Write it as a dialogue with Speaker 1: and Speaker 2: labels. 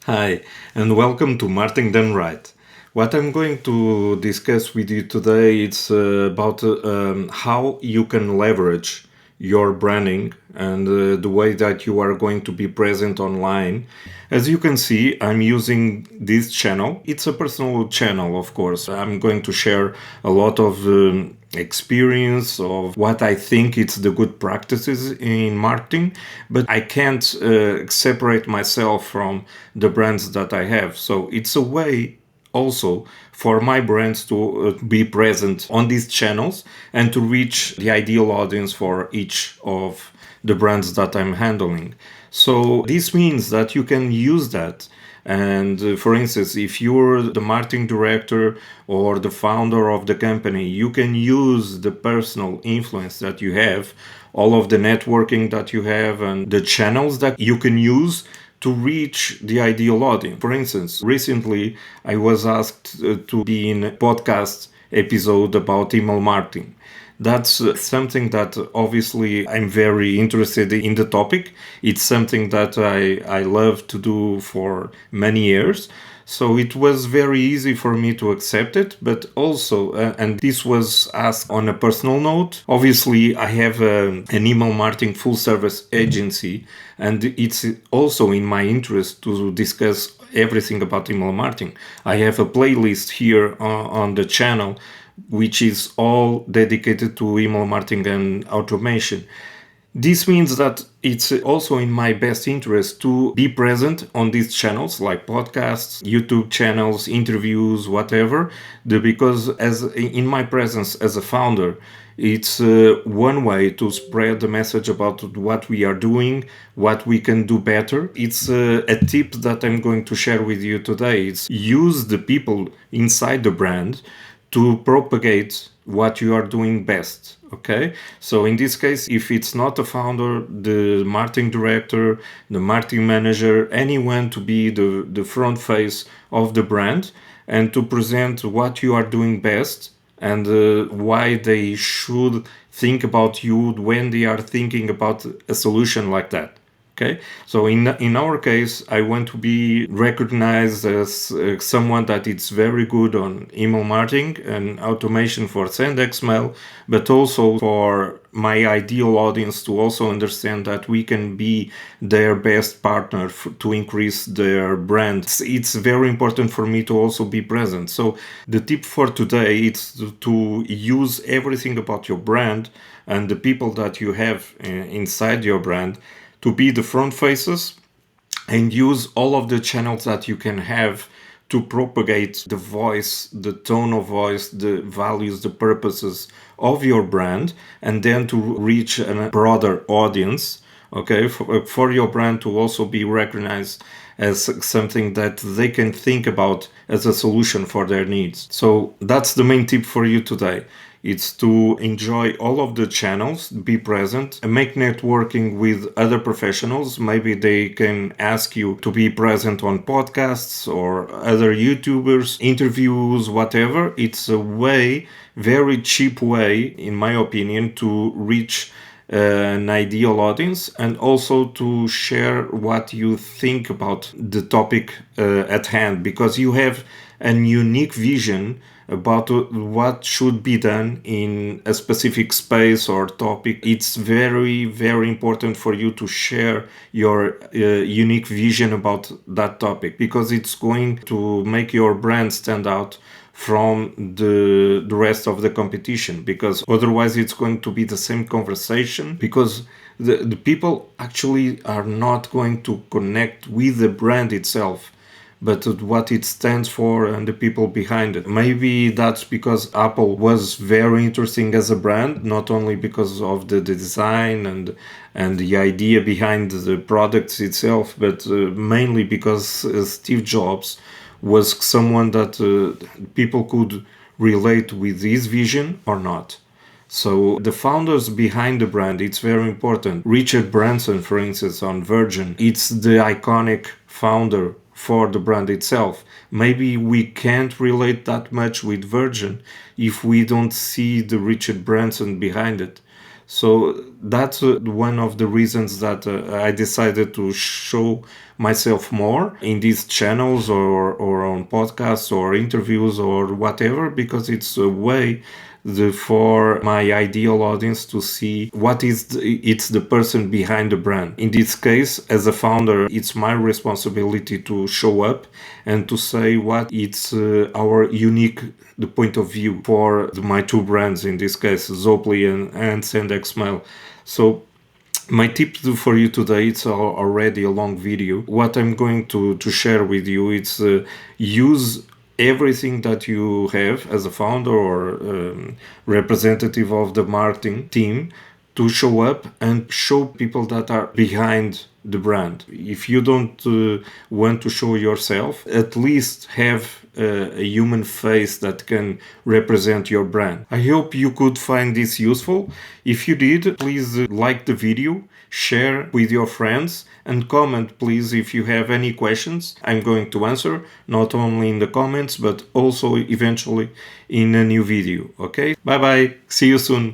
Speaker 1: Hi, and welcome to Martin Done Right. What I'm going to discuss with you today is about how you can leverage your branding and the way that you are going to be present online. As you can see, I'm using this channel. It's a personal channel, of course. I'm going to share a lot of experience of what I think it's the good practices in marketing, but I can't separate myself from the brands that I have. So it's a way also for my brands to be present on these channels and to reach the ideal audience for each of the brands that I'm handling. So this means that you can use that. And for instance, if you're the marketing director or the founder of the company, you can use the personal influence that you have, all of the networking that you have, and the channels that you can use to reach the ideal audience. For instance, recently I was asked to be in a podcast episode about email marketing. That's something that obviously I'm very interested in the topic. It's something that I love to do for many years. So it was very easy for me to accept it, but also, and this was asked on a personal note. Obviously, I have an email marketing full service agency, and it's also in my interest to discuss everything about email marketing. I have a playlist here on the channel which is all dedicated to email marketing and automation. This means that it's also in my best interest to be present on these channels like podcasts, YouTube channels, interviews, whatever, because as in my presence as a founder, it's one way to spread the message about what we are doing, what we can do better. It's a tip that I'm going to share with you today. It's use the people inside the brand to propagate what you are doing best. Okay, so in this case, if it's not the founder, the marketing director, the marketing manager, anyone to be the front face of the brand and to present what you are doing best and why they should think about you when they are thinking about a solution like that. Okay, so in our case, I want to be recognized as someone that is very good on email marketing and automation for SendXmail, but also for my ideal audience to also understand that we can be their best partner to increase their brand. It's very important for me to also be present. So the tip for today is to use everything about your brand and the people that you have inside your brand to be the front faces and use all of the channels that you can have to propagate the voice, the tone of voice, the values, the purposes of your brand, and then to reach a broader audience, okay, for your brand to also be recognized as something that they can think about as a solution for their needs. So that's the main tip for you today. It's to enjoy all of the channels, be present, and make networking with other professionals. Maybe they can ask you to be present on podcasts or other YouTubers, interviews, whatever. It's a way, very cheap way, in my opinion, to reach an ideal audience and also to share what you think about the topic at hand, because you have a unique vision about what should be done in a specific space or topic. It's very, very important for you to share your unique vision about that topic, because it's going to make your brand stand out from the rest of the competition, because otherwise it's going to be the same conversation, because the people actually are not going to connect with the brand itself, but what it stands for and the people behind it. Maybe that's because Apple was very interesting as a brand, not only because of the design and the idea behind the products itself, but mainly because Steve Jobs was someone that people could relate with his vision or not. So the founders behind the brand, it's very important. Richard Branson, for instance, on Virgin, it's the iconic founder for the brand itself. Maybe we can't relate that much with Virgin if we don't see the Richard Branson behind it. So that's one of the reasons that I decided to show myself more in these channels, or on podcasts or interviews or whatever, because it's a way for my ideal audience to see what is it's the person behind the brand. In this case, as a founder, it's my responsibility to show up and to say what it's our unique the point of view for my two brands, in this case Zopli and SendXmail. So my tip for you today, it's already a long video. What I'm going to share with you, it's use everything that you have as a founder or representative of the marketing team to show up and show people that are behind the brand. If you don't want to show yourself, at least have a human face that can represent your brand. I hope you could find this useful. If you did, please like the video, share with your friends, and comment please if you have any questions. I'm going to answer not only in the comments but also eventually in a new video. Okay, bye bye, see you soon.